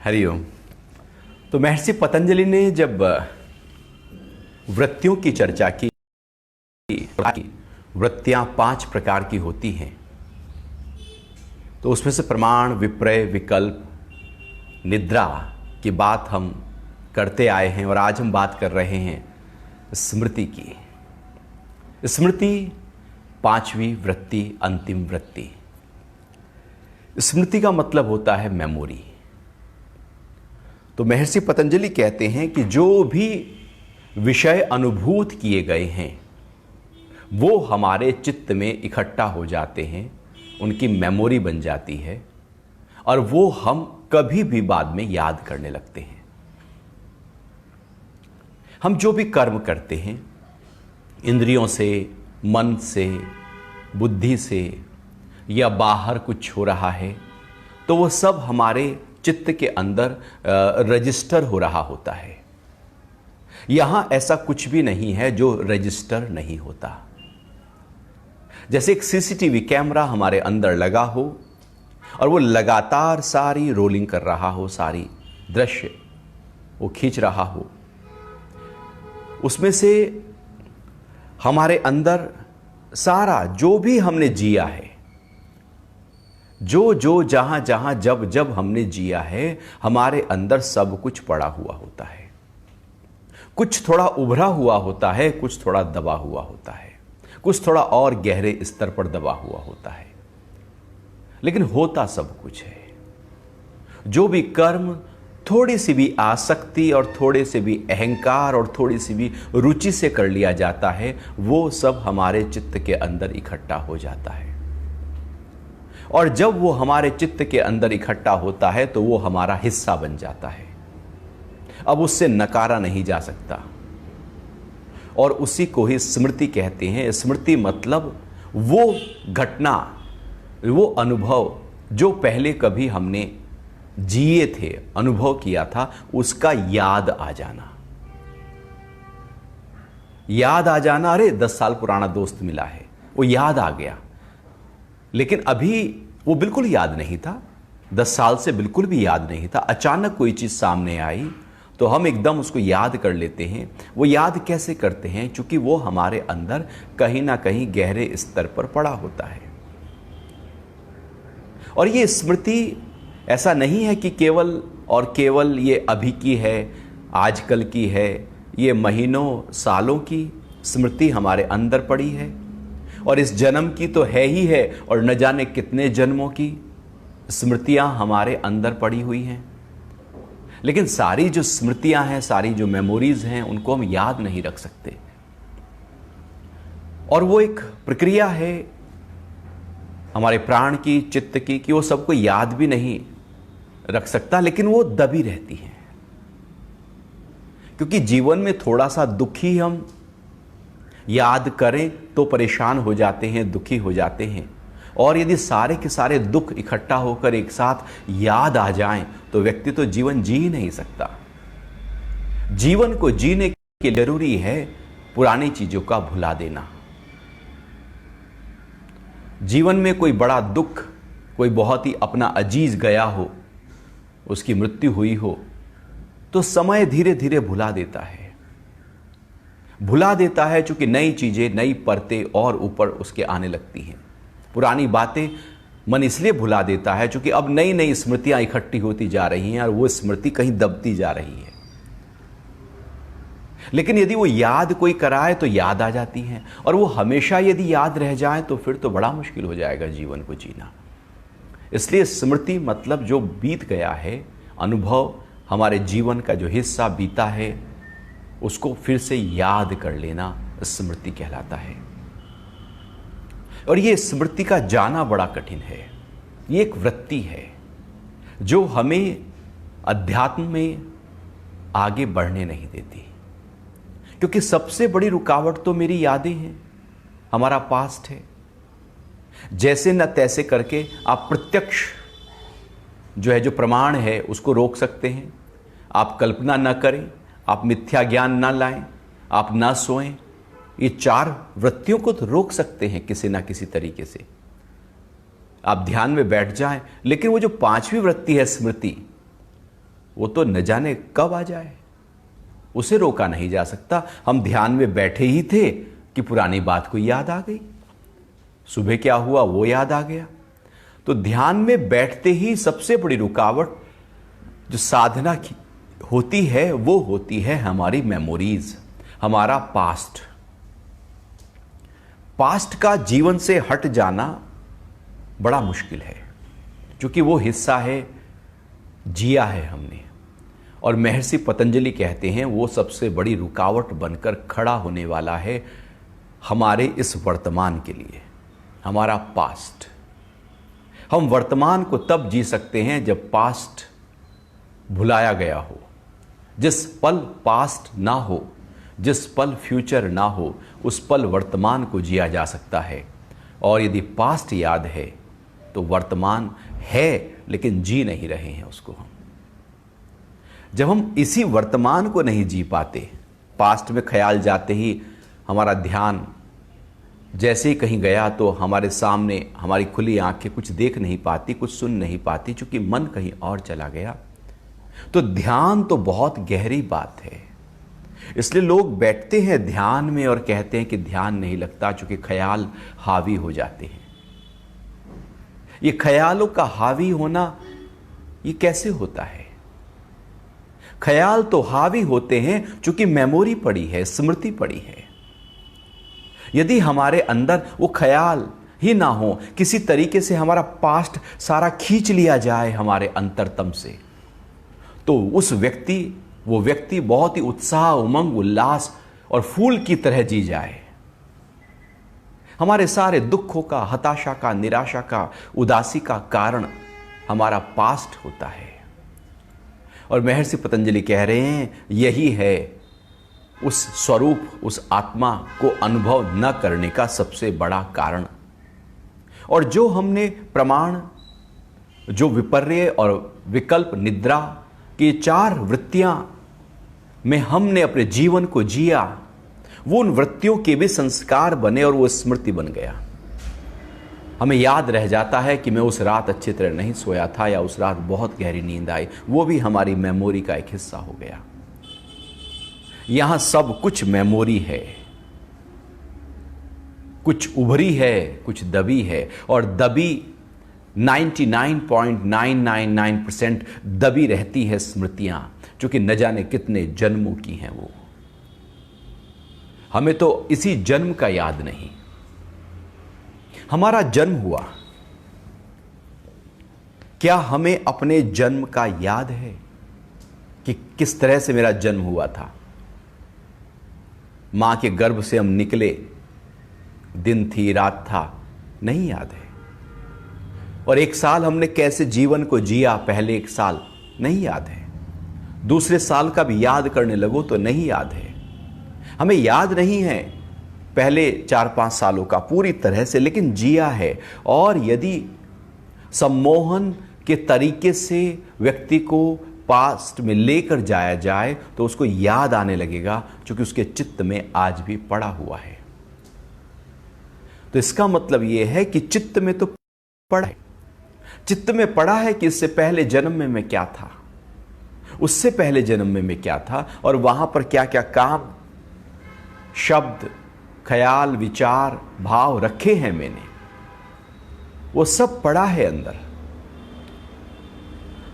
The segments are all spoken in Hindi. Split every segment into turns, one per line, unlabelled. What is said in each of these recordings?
हरिओम। तो महर्षि पतंजलि ने जब वृत्तियों की चर्चा की, वृत्तियां 5 प्रकार की होती हैं, तो उसमें से प्रमाण, विपर्य, विकल्प, निद्रा की बात हम करते आए हैं और आज हम बात कर रहे हैं स्मृति की। स्मृति 5वीं वृत्ति, अंतिम वृत्ति। स्मृति का मतलब होता है मेमोरी। तो महर्षि पतंजलि कहते हैं कि जो भी विषय अनुभूत किए गए हैं वो हमारे चित्त में इकट्ठा हो जाते हैं, उनकी मेमोरी बन जाती है और वो हम कभी भी बाद में याद करने लगते हैं। हम जो भी कर्म करते हैं इंद्रियों से, मन से, बुद्धि से या बाहर कुछ हो रहा है तो वो सब हमारे चित्त के अंदर रजिस्टर हो रहा होता है। यहां ऐसा कुछ भी नहीं है जो रजिस्टर नहीं होता। जैसे एक सीसीटीवी कैमरा हमारे अंदर लगा हो और वो लगातार सारी रोलिंग कर रहा हो, सारी दृश्य वो खींच रहा हो, उसमें से हमारे अंदर सारा जो भी हमने जिया है, जो जहां जहां जब जब हमने जिया है, हमारे अंदर सब कुछ पड़ा हुआ होता है। कुछ थोड़ा उभरा हुआ होता है, कुछ थोड़ा दबा हुआ होता है, कुछ थोड़ा और गहरे स्तर पर दबा हुआ होता है, लेकिन होता सब कुछ है। जो भी कर्म थोड़ी सी भी आसक्ति और थोड़े से भी अहंकार और थोड़ी सी भी रुचि से कर लिया जाता है वो सब हमारे चित्त के अंदर इकट्ठा हो जाता है। और जब वो हमारे चित्त के अंदर इकट्ठा होता है तो वो हमारा हिस्सा बन जाता है। अब उससे नकारा नहीं जा सकता और उसी को ही स्मृति कहते हैं। स्मृति मतलब वो घटना, वो अनुभव जो पहले कभी हमने जिए थे, अनुभव किया था, उसका याद आ जाना। याद आ जाना, अरे 10 साल पुराना दोस्त मिला है, वो याद आ गया, लेकिन अभी वो बिल्कुल याद नहीं था, 10 साल से बिल्कुल भी याद नहीं था। अचानक कोई चीज सामने आई तो हम एकदम उसको याद कर लेते हैं। वो याद कैसे करते हैं? क्योंकि वो हमारे अंदर कहीं ना कहीं गहरे स्तर पर पड़ा होता है। और ये स्मृति ऐसा नहीं है कि केवल और केवल ये अभी की है, आजकल की है। ये महीनों सालों की स्मृति हमारे अंदर पड़ी है और इस जन्म की तो है ही है, और न जाने कितने जन्मों की स्मृतियां हमारे अंदर पड़ी हुई हैं। लेकिन सारी जो स्मृतियां हैं, सारी जो मेमोरीज हैं, उनको हम याद नहीं रख सकते। और वो एक प्रक्रिया है हमारे प्राण की, चित्त की, कि वो सबको याद भी नहीं रख सकता, लेकिन वो दबी रहती है। क्योंकि जीवन में थोड़ा सा दुखी हम याद करें तो परेशान हो जाते हैं, दुखी हो जाते हैं। और यदि सारे के सारे दुख इकट्ठा होकर एक साथ याद आ जाएं तो व्यक्ति तो जीवन जी ही नहीं सकता। जीवन को जीने के लिए जरूरी है पुरानी चीजों का भुला देना। जीवन में कोई बड़ा दुख, कोई बहुत ही अपना अजीज गया हो, उसकी मृत्यु हुई हो, तो समय धीरे धीरे भुला देता है। भुला देता है क्योंकि नई चीजें, नई परतें और ऊपर उसके आने लगती हैं। पुरानी बातें मन इसलिए भुला देता है क्योंकि अब नई नई स्मृतियां इकट्ठी होती जा रही हैं और वो स्मृति कहीं दबती जा रही है। लेकिन यदि वो याद कोई कराए तो याद आ जाती हैं, और वो हमेशा यदि याद रह जाए तो फिर तो बड़ा मुश्किल हो जाएगा जीवन को जीना। इसलिए स्मृति मतलब जो बीत गया है, अनुभव, हमारे जीवन का जो हिस्सा बीता है, उसको फिर से याद कर लेना स्मृति कहलाता है। और ये स्मृति का जाना बड़ा कठिन है। ये एक वृत्ति है जो हमें अध्यात्म में आगे बढ़ने नहीं देती। क्योंकि सबसे बड़ी रुकावट तो मेरी यादें हैं, हमारा पास्ट है। जैसे न तैसे करके आप प्रत्यक्ष जो है, जो प्रमाण है, उसको रोक सकते हैं। आप कल्पना न करें, आप मिथ्या ज्ञान ना लाएं, आप ना सोएं। ये 4 वृत्तियों को तो रोक सकते हैं किसी ना किसी तरीके से। आप ध्यान में बैठ जाएं, लेकिन वो जो 5वीं वृत्ति है स्मृति, वो तो न जाने कब आ जाए, उसे रोका नहीं जा सकता। हम ध्यान में बैठे ही थे कि पुरानी बात को याद आ गई, सुबह क्या हुआ वो याद आ गया। तो ध्यान में बैठते ही सबसे बड़ी रुकावट जो साधना की होती है वो होती है हमारी मेमोरीज, हमारा पास्ट। पास्ट का जीवन से हट जाना बड़ा मुश्किल है, क्योंकि वो हिस्सा है, जिया है हमने। और महर्षि पतंजलि कहते हैं वो सबसे बड़ी रुकावट बनकर खड़ा होने वाला है हमारे इस वर्तमान के लिए, हमारा पास्ट। हम वर्तमान को तब जी सकते हैं जब पास्ट भुलाया गया हो। जिस पल पास्ट ना हो, जिस पल फ्यूचर ना हो, उस पल वर्तमान को जिया जा सकता है। और यदि पास्ट याद है तो वर्तमान है लेकिन जी नहीं रहे हैं उसको हम। जब हम इसी वर्तमान को नहीं जी पाते, पास्ट में ख्याल जाते ही हमारा ध्यान जैसे ही कहीं गया तो हमारे सामने हमारी खुली आंखें कुछ देख नहीं पाती, कुछ सुन नहीं पाती, क्योंकि मन कहीं और चला गया। तो ध्यान तो बहुत गहरी बात है, इसलिए लोग बैठते हैं ध्यान में और कहते हैं कि ध्यान नहीं लगता, क्योंकि ख्याल हावी हो जाते हैं। ये ख्यालों का हावी होना ये कैसे होता है? ख्याल तो हावी होते हैं क्योंकि मेमोरी पड़ी है, स्मृति पड़ी है। यदि हमारे अंदर वो ख्याल ही ना हो, किसी तरीके से हमारा पास्ट सारा खींच लिया जाए हमारे अंतरतम से, तो वो व्यक्ति बहुत ही उत्साह, उमंग, उल्लास और फूल की तरह जी जाए। हमारे सारे दुखों का, हताशा का, निराशा का, उदासी का कारण हमारा पास्ट होता है। और महर्षि पतंजलि कह रहे हैं यही है उस स्वरूप, उस आत्मा को अनुभव न करने का सबसे बड़ा कारण। और जो हमने प्रमाण, जो विपर्य और विकल्प निद्रा की 4 वृत्तियां में हमने अपने जीवन को जिया, वो उन वृत्तियों के भी संस्कार बने और वो स्मृति बन गया। हमें याद रह जाता है कि मैं उस रात अच्छी तरह नहीं सोया था, या उस रात बहुत गहरी नींद आई, वो भी हमारी मेमोरी का एक हिस्सा हो गया। यहां सब कुछ मेमोरी है, कुछ उभरी है, कुछ दबी है, और दबी 99.999% दबी रहती है स्मृतियां, जो कि न जाने कितने जन्मों की हैं। वो हमें तो इसी जन्म का याद नहीं। हमारा जन्म हुआ, क्या हमें अपने जन्म का याद है कि किस तरह से मेरा जन्म हुआ था? मां के गर्भ से हम निकले, दिन थी, रात था, नहीं याद है। और 1 साल हमने कैसे जीवन को जिया, पहले 1 साल नहीं याद है। दूसरे साल का भी याद करने लगो तो नहीं याद है। हमें याद नहीं है पहले 4-5 सालों का पूरी तरह से, लेकिन जिया है। और यदि सम्मोहन के तरीके से व्यक्ति को पास्ट में लेकर जाया जाए तो उसको याद आने लगेगा, क्योंकि उसके चित्त में आज भी पड़ा हुआ है। तो इसका मतलब यह है कि चित्त में तो पड़ा है, चित्त में पड़ा है कि इससे पहले जन्म में मैं क्या था, उससे पहले जन्म में मैं क्या था, और वहां पर क्या क्या काम, शब्द, ख्याल, विचार, भाव रखे हैं मैंने, वो सब पड़ा है अंदर।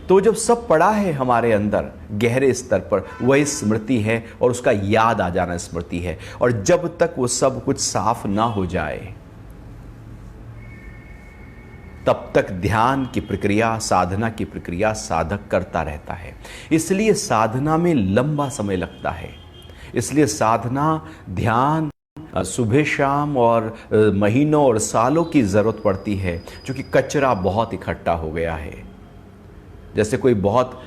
तो जब सब पड़ा है हमारे अंदर गहरे स्तर पर, वही स्मृति है, और उसका याद आ जाना स्मृति है। और जब तक वो सब कुछ साफ ना हो जाए तब तक ध्यान की प्रक्रिया, साधना की प्रक्रिया साधक करता रहता है। इसलिए साधना में लंबा समय लगता है। इसलिए साधना, ध्यान सुबह शाम और महीनों और सालों की जरूरत पड़ती है, क्योंकि कचरा बहुत इकट्ठा हो गया है। जैसे कोई बहुत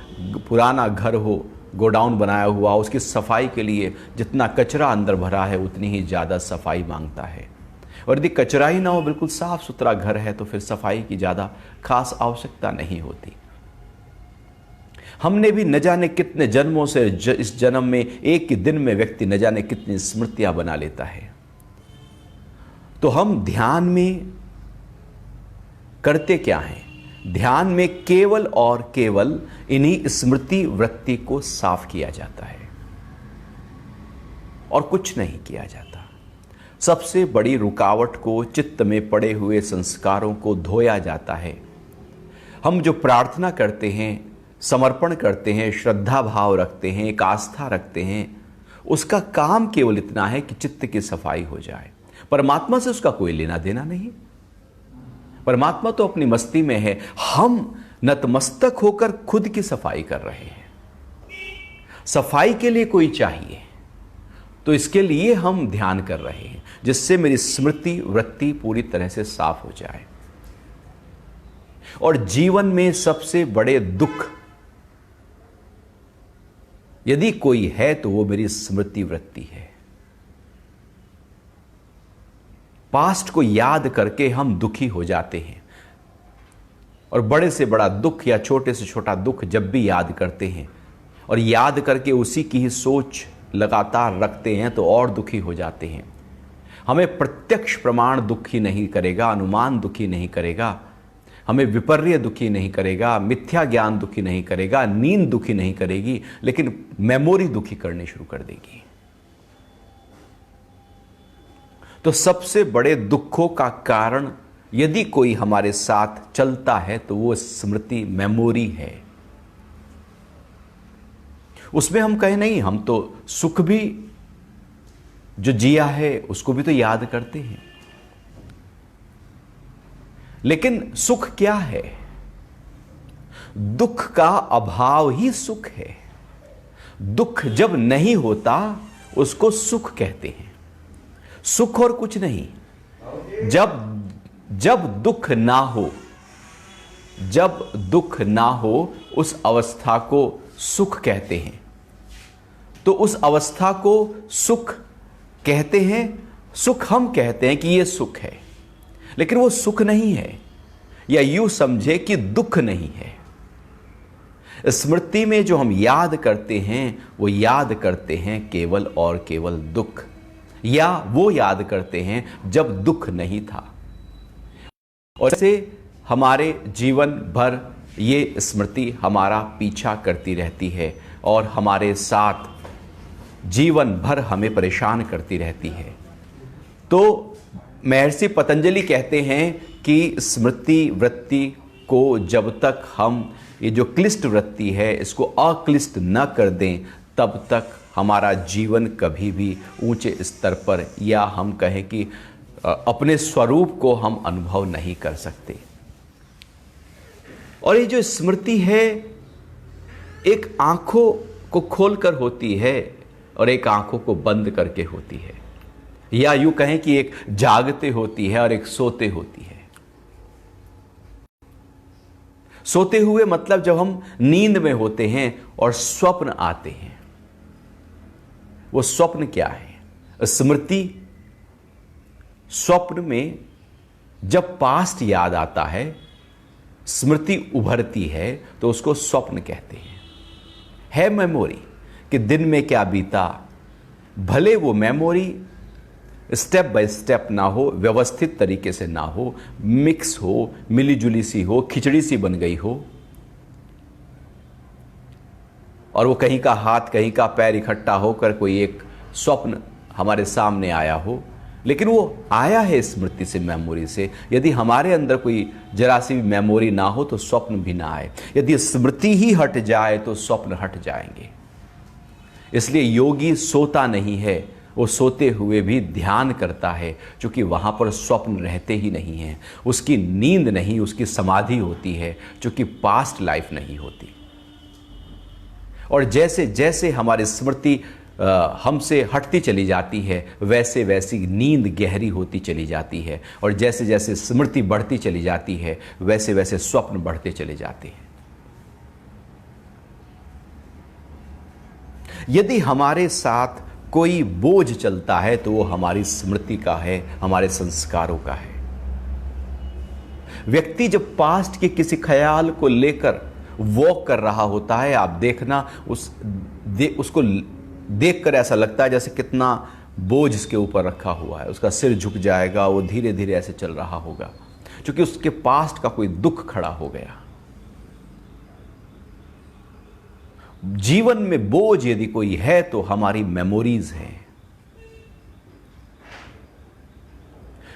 पुराना घर हो, गोडाउन बनाया हुआ, उसकी सफाई के लिए जितना कचरा अंदर भरा है उतनी ही ज़्यादा सफाई मांगता है। और यदि कचरा ही ना हो, बिल्कुल साफ सुथरा घर है, तो फिर सफाई की ज़्यादा खास आवश्यकता नहीं होती। हमने भी न जाने कितने जन्मों से, इस जन्म में एक ही दिन में व्यक्ति न जाने कितनी स्मृतियां बना लेता है। तो हम ध्यान में करते क्या हैं? ध्यान में केवल और केवल इन्हीं स्मृति वृत्ति को साफ किया जाता है और कुछ नहीं किया जाता। सबसे बड़ी रुकावट को, चित्त में पड़े हुए संस्कारों को धोया जाता है। हम जो प्रार्थना करते हैं, समर्पण करते हैं, श्रद्धा भाव रखते हैं, एक आस्था रखते हैं, उसका काम केवल इतना है कि चित्त की सफाई हो जाए। परमात्मा से उसका कोई लेना देना नहीं। परमात्मा तो अपनी मस्ती में है, हम नतमस्तक होकर खुद की सफाई कर रहे हैं। सफाई के लिए कोई चाहिए, तो इसके लिए हम ध्यान कर रहे हैं, जिससे मेरी स्मृति वृत्ति पूरी तरह से साफ हो जाए। और जीवन में सबसे बड़े दुख यदि कोई है तो वो मेरी स्मृति वृत्ति है। पास्ट को याद करके हम दुखी हो जाते हैं, और बड़े से बड़ा दुख या छोटे से छोटा दुख जब भी याद करते हैं और याद करके उसी की ही सोच लगातार रखते हैं तो और दुखी हो जाते हैं। हमें प्रत्यक्ष प्रमाण दुखी नहीं करेगा, अनुमान दुखी नहीं करेगा, हमें विपर्य दुखी नहीं करेगा, मिथ्या ज्ञान दुखी नहीं करेगा, नींद दुखी नहीं करेगी, लेकिन मेमोरी दुखी करनी शुरू कर देगी। तो सबसे बड़े दुखों का कारण यदि कोई हमारे साथ चलता है तो वो स्मृति, मेमोरी है। उसमें हम कहें नहीं, हम तो सुख भी जो जिया है उसको भी तो याद करते हैं, लेकिन सुख क्या है? दुख का अभाव ही सुख है। दुख जब नहीं होता उसको सुख कहते हैं। सुख और कुछ नहीं। जब दुख ना हो, जब दुख ना हो उस अवस्था को सुख कहते हैं। तो उस अवस्था को सुख कहते हैं। सुख हम कहते हैं कि यह सुख है, लेकिन वो सुख नहीं है, या यूं समझे कि दुख नहीं है। स्मृति में जो हम याद करते हैं वो याद करते हैं केवल और केवल दुख, या वो याद करते हैं जब दुख नहीं था। और ऐसे हमारे जीवन भर ये स्मृति हमारा पीछा करती रहती है और हमारे साथ जीवन भर हमें परेशान करती रहती है। तो महर्षि पतंजलि कहते हैं कि स्मृति वृत्ति को जब तक हम ये जो क्लिष्ट वृत्ति है इसको अक्लिष्ट न कर दें, तब तक हमारा जीवन कभी भी ऊंचे स्तर पर, या हम कहें कि अपने स्वरूप को हम अनुभव नहीं कर सकते। और ये जो स्मृति है एक आंखों को खोलकर होती है और एक आंखों को बंद करके होती है, या यूं कहें कि एक जागते होती है और एक सोते होती है। सोते हुए मतलब जब हम नींद में होते हैं और स्वप्न आते हैं। वो स्वप्न क्या है? स्मृति। स्वप्न में जब पास्ट याद आता है, स्मृति उभरती है, तो उसको स्वप्न कहते हैं। है मेमोरी कि दिन में क्या बीता, भले वो मेमोरी स्टेप बाय स्टेप ना हो, व्यवस्थित तरीके से ना हो, मिक्स हो, मिली जुली सी हो, खिचड़ी सी बन गई हो, और वो कहीं का हाथ कहीं का पैर इकट्ठा होकर कोई एक स्वप्न हमारे सामने आया हो। लेकिन वो आया है स्मृति से, मेमोरी से। यदि हमारे अंदर कोई जरा सी भी मेमोरी ना हो तो स्वप्न भी ना आए। यदि स्मृति ही हट जाए तो स्वप्न हट जाएंगे। इसलिए योगी सोता नहीं है, वो सोते हुए भी ध्यान करता है, क्योंकि वहां पर स्वप्न रहते ही नहीं हैं। उसकी नींद नहीं, उसकी समाधि होती है, क्योंकि पास्ट लाइफ नहीं होती। और जैसे जैसे हमारी स्मृति हमसे हटती चली जाती है, वैसे वैसी नींद गहरी होती चली जाती है, और जैसे जैसे स्मृति बढ़ती चली जाती है, वैसे वैसे स्वप्न बढ़ते चले जाते हैं। यदि हमारे साथ कोई बोझ चलता है तो वो हमारी स्मृति का है, हमारे संस्कारों का है। व्यक्ति जब पास्ट के किसी ख्याल को लेकर वॉक कर रहा होता है, आप देखना उसको देखकर ऐसा लगता है जैसे कितना बोझ इसके ऊपर रखा हुआ है। उसका सिर झुक जाएगा, वो धीरे धीरे ऐसे चल रहा होगा। क्योंकि उसके पास्ट का कोई दुख खड़ा हो गया। जीवन में बोझ यदि कोई है तो हमारी मेमोरीज हैं,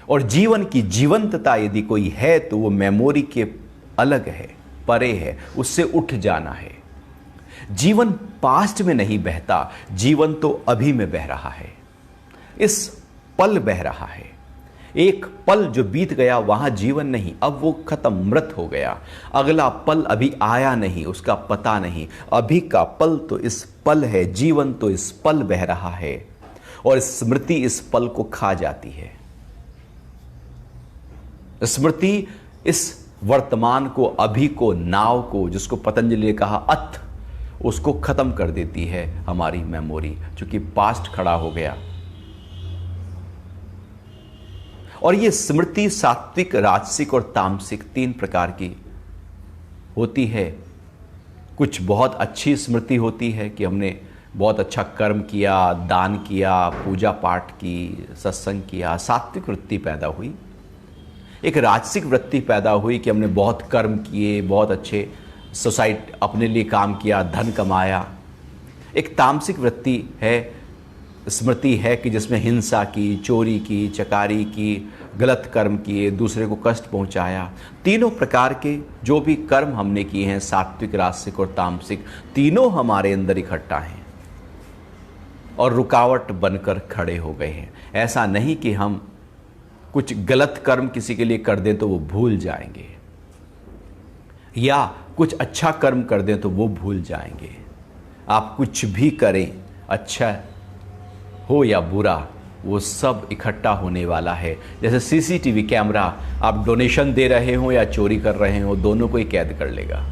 और जीवन की जीवंतता यदि कोई है तो वो मेमोरी के अलग है, परे है, उससे उठ जाना है। जीवन पास्ट में नहीं बहता, जीवन तो अभी में बह रहा है, इस पल बह रहा है। एक पल जो बीत गया वहां जीवन नहीं, अब वो खत्म, मृत हो गया। अगला पल अभी आया नहीं, उसका पता नहीं। अभी का पल तो इस पल है, जीवन तो इस पल बह रहा है, और स्मृति इस पल को खा जाती है। स्मृति इस वर्तमान को, अभी को, नाव को, जिसको पतंजलि ने कहा अथ, उसको खत्म कर देती है हमारी मेमोरी, क्योंकि पास्ट खड़ा हो गया। और ये स्मृति सात्विक, राजसिक और तामसिक 3 प्रकार की होती है। कुछ बहुत अच्छी स्मृति होती है कि हमने बहुत अच्छा कर्म किया, दान किया, पूजा पाठ की, सत्संग किया, सात्विक वृत्ति पैदा हुई। एक राजसिक वृत्ति पैदा हुई कि हमने बहुत कर्म किए, बहुत अच्छे सोसाइटी अपने लिए काम किया, धन कमाया। एक तामसिक वृत्ति है, स्मृति है कि जिसमें हिंसा की, चोरी की, चकारी की, गलत कर्म किए, दूसरे को कष्ट पहुंचाया। तीनों प्रकार के जो भी कर्म हमने किए हैं, सात्विक, राजसिक और तामसिक, तीनों हमारे अंदर इकट्ठा हैं और रुकावट बनकर खड़े हो गए हैं। ऐसा नहीं कि हम कुछ गलत कर्म किसी के लिए कर दें तो वो भूल जाएंगे, या कुछ अच्छा कर्म कर दें तो वो भूल जाएंगे। आप कुछ भी करें, अच्छा हो या बुरा, वो सब इकट्ठा होने वाला है। जैसे सीसीटीवी कैमरा, आप डोनेशन दे रहे हो या चोरी कर रहे हो, दोनों को ही कैद कर लेगा।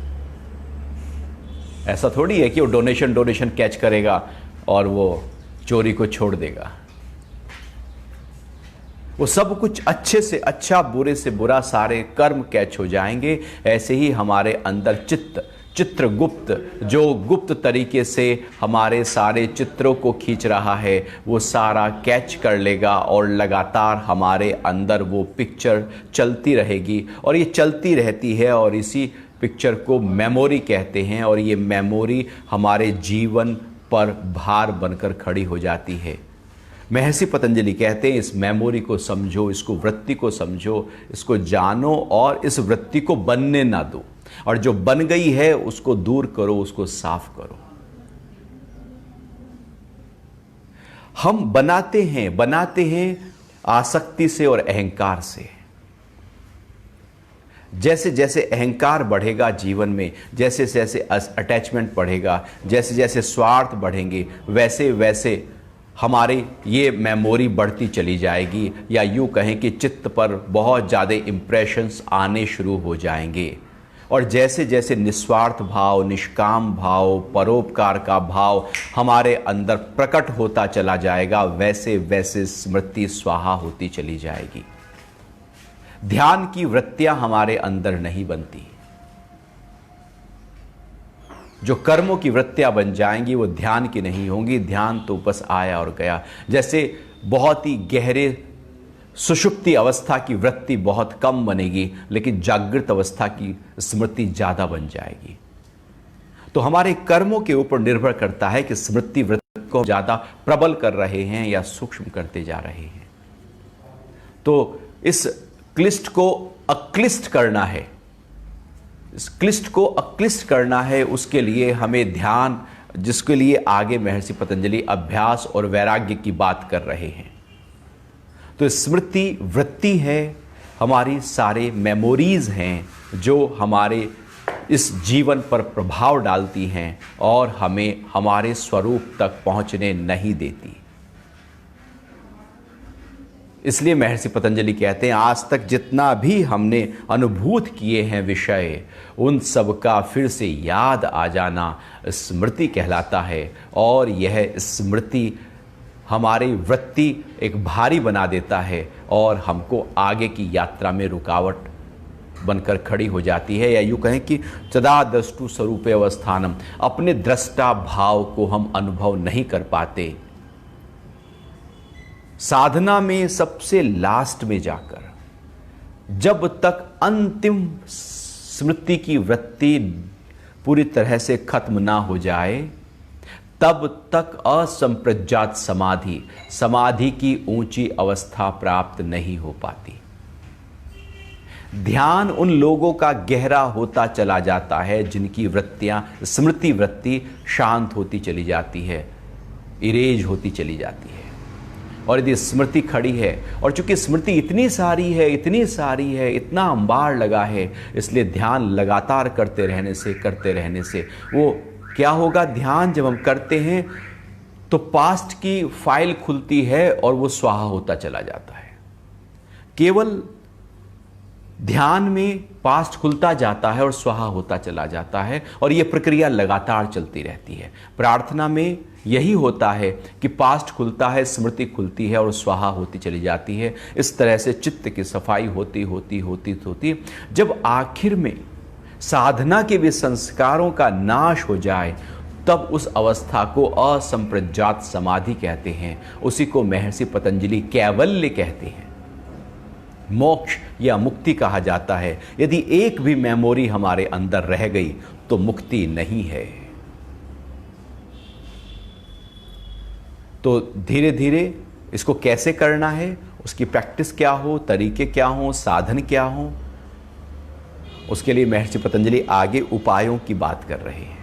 ऐसा थोड़ी है कि वो डोनेशन कैच करेगा और वो चोरी को छोड़ देगा। वो सब कुछ अच्छे से अच्छा, बुरे से बुरा, सारे कर्म कैच हो जाएंगे। ऐसे ही हमारे अंदर चित्रगुप्त, जो गुप्त तरीके से हमारे सारे चित्रों को खींच रहा है, वो सारा कैच कर लेगा और लगातार हमारे अंदर वो पिक्चर चलती रहेगी। और ये चलती रहती है, और इसी पिक्चर को मेमोरी कहते हैं। और ये मेमोरी हमारे जीवन पर भार बनकर खड़ी हो जाती है। महर्षि पतंजलि कहते हैं, इस मेमोरी को समझो, इसको, वृत्ति को समझो, इसको जानो, और इस वृत्ति को बनने ना दो, और जो बन गई है उसको दूर करो, उसको साफ करो। हम बनाते हैं आसक्ति से और अहंकार से। जैसे जैसे अहंकार बढ़ेगा जीवन में, जैसे जैसे अटैचमेंट बढ़ेगा, जैसे जैसे स्वार्थ बढ़ेंगे, वैसे वैसे हमारी ये मेमोरी बढ़ती चली जाएगी, या यूँ कहें कि चित्त पर बहुत ज़्यादा इम्प्रेशंस आने शुरू हो जाएंगे। और जैसे जैसे निस्वार्थ भाव, निष्काम भाव, परोपकार का भाव हमारे अंदर प्रकट होता चला जाएगा, वैसे वैसे स्मृति स्वाहा होती चली जाएगी। ध्यान की वृत्तियां हमारे अंदर नहीं बनती। जो कर्मों की वृत्तियां बन जाएंगी वो ध्यान की नहीं होंगी। ध्यान तो बस आया और गया। जैसे बहुत ही गहरे सुषुप्ति अवस्था की वृत्ति बहुत कम बनेगी, लेकिन जागृत अवस्था की स्मृति ज्यादा बन जाएगी। तो हमारे कर्मों के ऊपर निर्भर करता है कि स्मृति वृत्ति को ज्यादा प्रबल कर रहे हैं या सूक्ष्म करते जा रहे हैं। तो इस क्लिष्ट को अक्लिष्ट करना है, इस क्लिष्ट को अक्लिष्ट करना है। उसके लिए हमें ध्यान, जिसके लिए आगे महर्षि पतंजलि अभ्यास और वैराग्य की बात कर रहे हैं। तो स्मृति वृत्ति है, हमारी सारे मेमोरीज हैं जो हमारे इस जीवन पर प्रभाव डालती हैं और हमें हमारे स्वरूप तक पहुंचने नहीं देती। इसलिए महर्षि पतंजलि कहते हैं, आज तक जितना भी हमने अनुभूत किए हैं विषय, उन सब का फिर से याद आ जाना स्मृति कहलाता है। और यह स्मृति हमारी वृत्ति एक भारी बना देता है और हमको आगे की यात्रा में रुकावट बनकर खड़ी हो जाती है। या यूँ कहें कि सदा द्रष्टु स्वरूपे अवस्थानम, अपने दृष्टा भाव को हम अनुभव नहीं कर पाते। साधना में सबसे लास्ट में जाकर, जब तक अंतिम स्मृति की वृत्ति पूरी तरह से खत्म ना हो जाए, तब तक असंप्रज्ञात समाधि, समाधि की ऊंची अवस्था प्राप्त नहीं हो पाती। ध्यान उन लोगों का गहरा होता चला जाता है जिनकी वृत्तियां, स्मृति वृत्ति शांत होती चली जाती है, इरेज होती चली जाती है। और यदि स्मृति खड़ी है, और चूंकि स्मृति इतनी सारी है, इतनी सारी है, इतना अंबार लगा है, इसलिए ध्यान लगातार करते रहने से वो क्या होगा, ध्यान जब हम करते हैं तो पास्ट की फाइल खुलती है और वो स्वाहा होता चला जाता है। केवल ध्यान में पास्ट खुलता जाता है और स्वाहा होता चला जाता है, और यह प्रक्रिया लगातार चलती रहती है। प्रार्थना में यही होता है कि पास्ट खुलता है, स्मृति खुलती है और स्वाहा होती चली जाती है। इस तरह से चित्त की सफाई होती जब आखिर में साधना के भी संस्कारों का नाश हो जाए, तब उस अवस्था को असंप्रज्ञात समाधि कहते हैं। उसी को महर्षि पतंजलि कैवल्य कहते हैं, मोक्ष या मुक्ति कहा जाता है। यदि एक भी मेमोरी हमारे अंदर रह गई तो मुक्ति नहीं है। तो धीरे धीरे इसको कैसे करना है, उसकी प्रैक्टिस क्या हो, तरीके क्या हो, साधन क्या हो, उसके लिए महर्षि पतंजलि आगे उपायों की बात कर रहे हैं।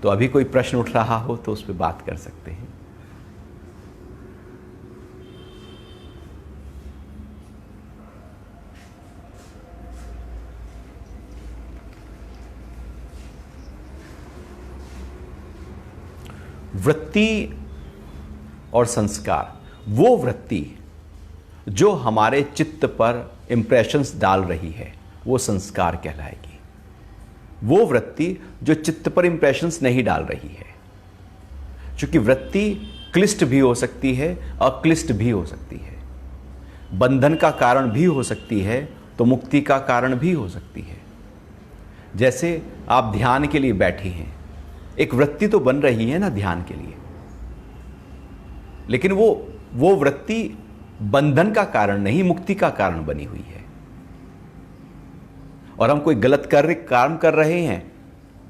तो अभी कोई प्रश्न उठ रहा हो तो उस पर बात कर सकते हैं। वृत्ति और संस्कार, वो वृत्ति जो हमारे चित्त पर इंप्रेशंस डाल रही है, वो संस्कार कहलाएगी। वो वृत्ति जो चित्त पर इंप्रेशंस नहीं डाल रही है, क्योंकि वृत्ति क्लिष्ट भी हो सकती है, अक्लिष्ट भी हो सकती है, बंधन का कारण भी हो सकती है, तो मुक्ति का कारण भी हो सकती है। जैसे आप ध्यान के लिए बैठे हैं, एक वृत्ति तो बन रही है ना ध्यान के लिए, लेकिन वो वृत्ति बंधन का कारण नहीं, मुक्ति का कारण बनी हुई है। और हम कोई गलत काम कर रहे हैं,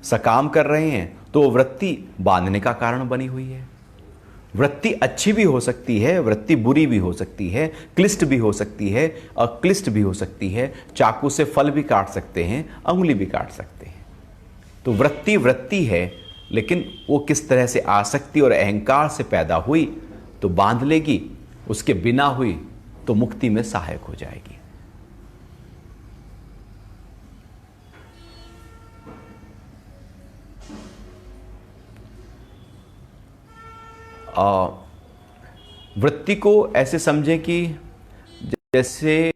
सकाम कर रहे हैं, तो वृत्ति बांधने का कारण बनी हुई है। वृत्ति अच्छी भी हो सकती है, वृत्ति बुरी भी हो सकती है, क्लिष्ट भी हो सकती है, अक्लिष्ट भी हो सकती है। चाकू से फल भी काट सकते हैं, अंगुली भी काट सकते हैं। तो वृत्ति वृत्ति है, लेकिन वो किस तरह से आसक्ति और अहंकार से पैदा हुई तो बांध लेगी, उसके बिना हुई तो मुक्ति में सहायक हो जाएगी। वृत्ति को ऐसे समझें कि जैसे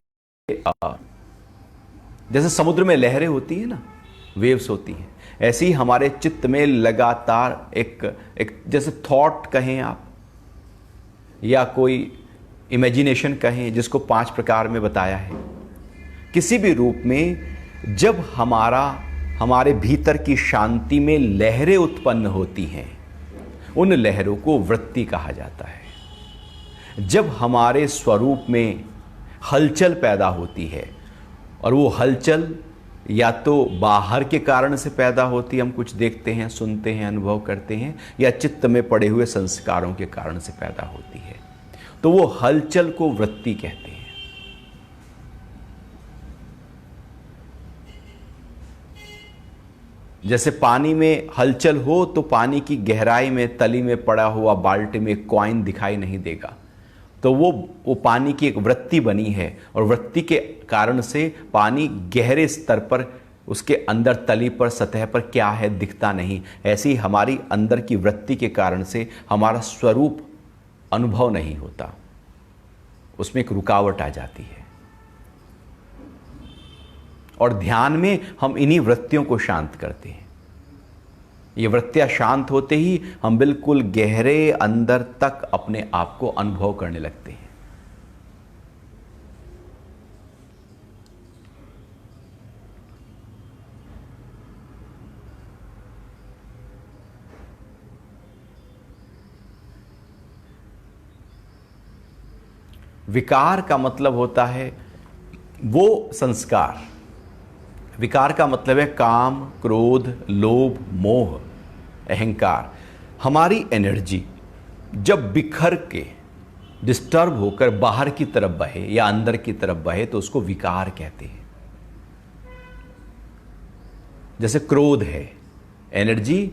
समुद्र में लहरें होती है ना, वेव्स होती हैं, ऐसे ही हमारे चित्त में लगातार एक जैसे थॉट कहें आप, या कोई इमेजिनेशन कहें, जिसको 5 प्रकार में बताया है। किसी भी रूप में जब हमारे भीतर की शांति में लहरें उत्पन्न होती हैं, उन लहरों को वृत्ति कहा जाता है। जब हमारे स्वरूप में हलचल पैदा होती है, और वो हलचल या तो बाहर के कारण से पैदा होती है, हम कुछ देखते हैं, सुनते हैं, अनुभव करते हैं, या चित्त में पड़े हुए संस्कारों के कारण से पैदा होती है, तो वो हलचल को वृत्ति कहते हैं। जैसे पानी में हलचल हो तो पानी की गहराई में तली में पड़ा हुआ बाल्टी में कॉइन दिखाई नहीं देगा, तो वो पानी की एक वृत्ति बनी है, और वृत्ति के कारण से पानी गहरे स्तर पर, उसके अंदर तली पर, सतह पर क्या है दिखता नहीं। ऐसी ही हमारी अंदर की वृत्ति के कारण से हमारा स्वरूप अनुभव नहीं होता, उसमें एक रुकावट आ जाती है। और ध्यान में हम इन्हीं वृत्तियों को शांत करते हैं। ये वृत्तियां शांत होते ही हम बिल्कुल गहरे अंदर तक अपने आप को अनुभव करने लगते हैं। विकार का मतलब होता है वो संस्कार। विकार का मतलब है काम, क्रोध, लोभ, मोह, अहंकार। हमारी एनर्जी जब बिखर के डिस्टर्ब होकर बाहर की तरफ बहे या अंदर की तरफ बहे तो उसको विकार कहते हैं। जैसे क्रोध है, एनर्जी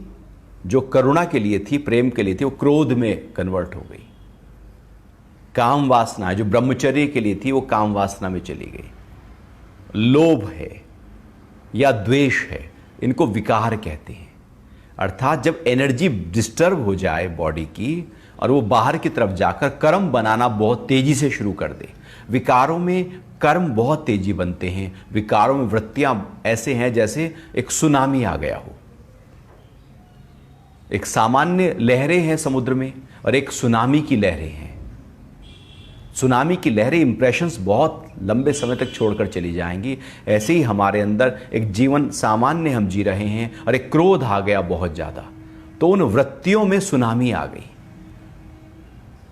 जो करुणा के लिए थी, प्रेम के लिए थी, वो क्रोध में कन्वर्ट हो गई। काम वासना जो ब्रह्मचर्य के लिए थी वो काम वासना में चली गई। लोभ है या द्वेष है, इनको विकार कहते हैं। अर्थात जब एनर्जी डिस्टर्ब हो जाए बॉडी की और वो बाहर की तरफ जाकर कर्म बनाना बहुत तेजी से शुरू कर दे। विकारों में कर्म बहुत तेजी बनते हैं। विकारों में वृत्तियां ऐसे हैं जैसे एक सुनामी आ गया हो। एक सामान्य लहरें हैं समुद्र में और एक सुनामी की लहरें हैं। सुनामी की लहरें इंप्रेशंस बहुत लंबे समय तक छोड़कर चली जाएंगी। ऐसे ही हमारे अंदर एक जीवन सामान्य हम जी रहे हैं और एक क्रोध आ गया बहुत ज्यादा, तो उन वृत्तियों में सुनामी आ गई,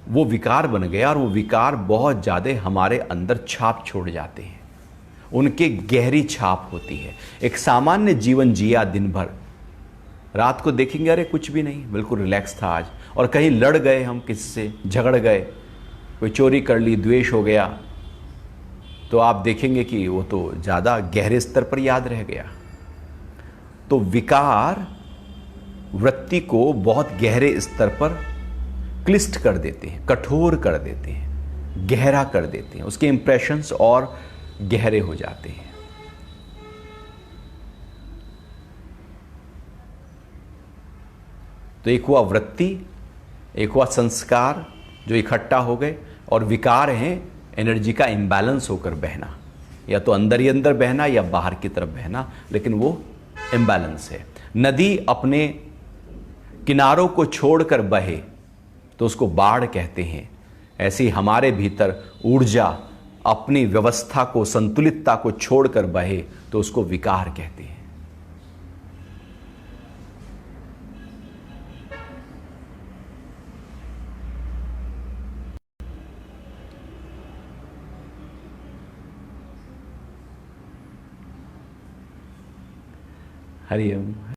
वो विकार बन गया और वो विकार बहुत ज्यादा हमारे अंदर छाप छोड़ जाते हैं। उनके गहरी छाप होती है। एक सामान्य जीवन जिया दिन भर, रात को देखेंगे अरे कुछ भी नहीं, बिल्कुल रिलैक्स था आज, और कहीं लड़ गए, हम किसी से झगड़ गए, कोई चोरी कर ली, द्वेष हो गया, तो आप देखेंगे कि वो तो ज़्यादा गहरे स्तर पर याद रह गया। तो विकार वृत्ति को बहुत गहरे स्तर पर क्लिष्ट कर देते हैं, कठोर कर देते हैं, गहरा कर देते हैं। उसके इंप्रेशंस और गहरे हो जाते हैं। तो एक हुआ वृत्ति, एक हुआ संस्कार जो इकट्ठा हो गए, और विकार हैं एनर्जी का इम्बैलेंस होकर बहना, या तो अंदर ही अंदर बहना या बाहर की तरफ बहना, लेकिन वो इम्बैलेंस है। नदी अपने किनारों को छोड़कर बहे तो उसको बाढ़ कहते हैं। ऐसे ही हमारे भीतर ऊर्जा अपनी व्यवस्था को, संतुलितता को छोड़कर बहे तो उसको विकार कहते हैं। हरिओम।